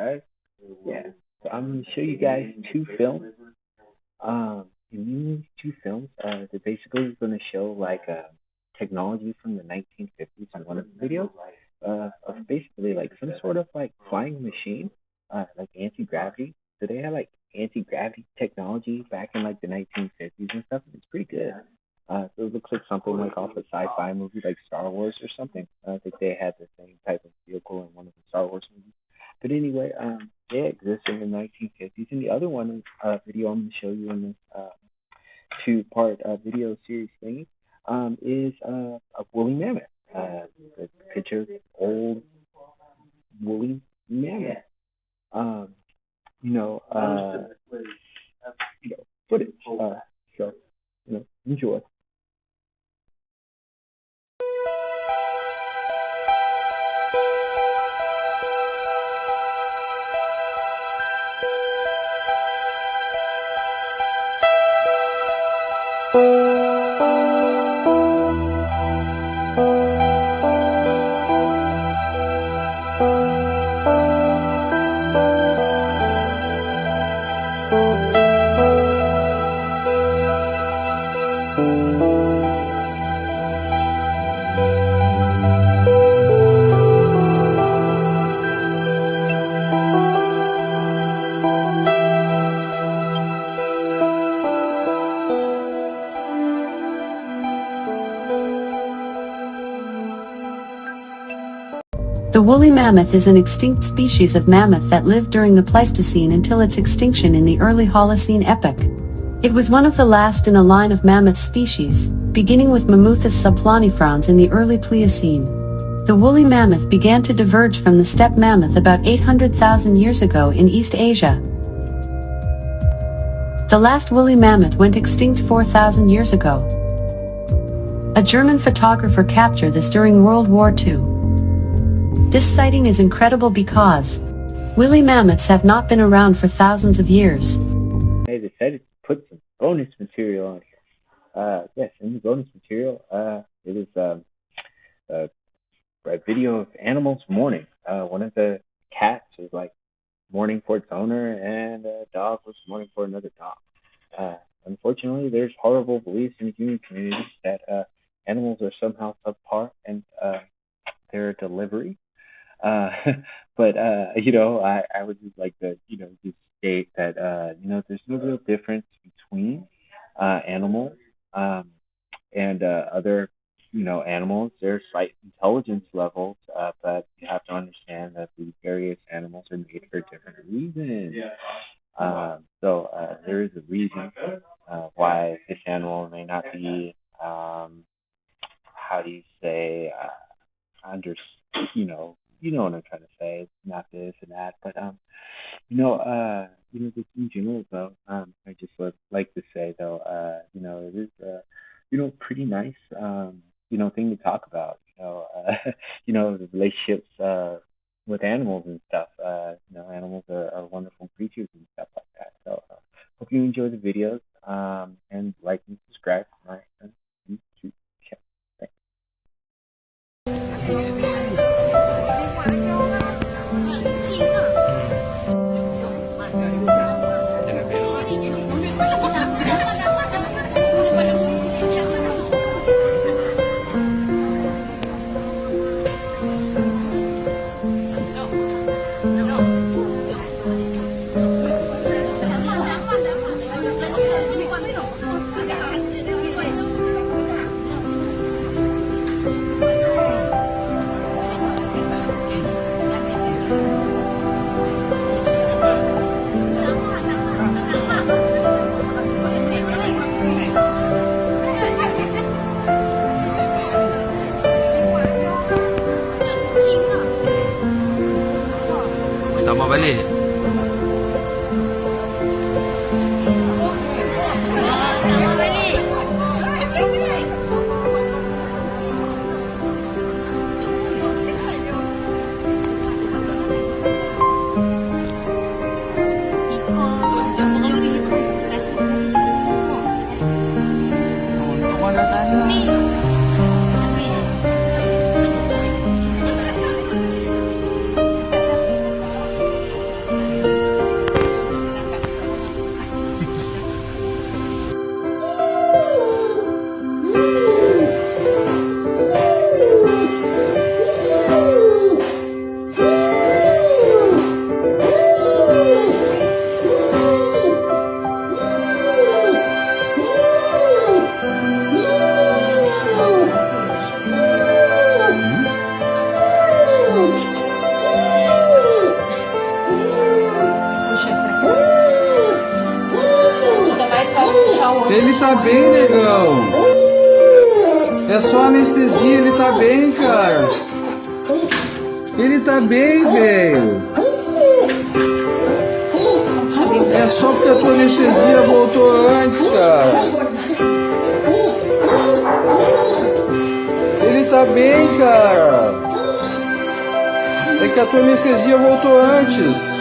guys. Yeah, so I'm gonna show you guys two films. In these two films, they're basically gonna show like technology from the 1950s in one of the videos, of basically like some sort of like flying machine, like anti-gravity. So they had like anti-gravity technology back in like the 1950s and stuff. It's pretty good. So it looks like something like off a sci-fi movie like Star Wars or something. I think they had the same type of vehicle in one of the Star Wars movies. But anyway, they exist in the 1950s. And the other one video I'm going to show you in this two-part video series thing is a woolly mammoth. The picture of old woolly mammoth. Um, you know, uh, footage. So, enjoy. The woolly mammoth is an extinct species of mammoth that lived during the Pleistocene until its extinction in the early Holocene epoch. It was one of the last in a line of mammoth species, beginning with Mammuthus subplanifrons in the early Pliocene. The woolly mammoth began to diverge from the steppe mammoth about 800,000 years ago in East Asia. The last woolly mammoth went extinct 4,000 years ago. A German photographer captured this during World War II. This sighting is incredible because woolly mammoths have not been around for thousands of years. I decided to put some bonus material on here. Yes, in the bonus material, it is a video of animals mourning. One of the cats was like mourning for its owner, and a dog was mourning for another dog. Unfortunately, there's horrible beliefs in the human community that animals are somehow subpar and their delivery. But I would just like to just state that there's no real difference between animals and other animals. There are slight intelligence levels, but you have to understand that the various animals are made for different reasons. So there is a reason why this animal may not be how do you say under what I'm trying to say. It's not this and that, but just in general though, I just would like to say though, it is pretty nice thing to talk about. The relationships with animals and stuff. Animals are wonderful creatures and stuff like that. So hope you enjoy the videos, and like and subscribe to my YouTube channel. Thanks. Tak mau balik. Ele tá bem, negão. É só anestesia, ele tá bem, cara. Ele tá bem, velho. É só porque a tua anestesia voltou antes, cara. Ele tá bem, cara. É que a tua anestesia voltou antes.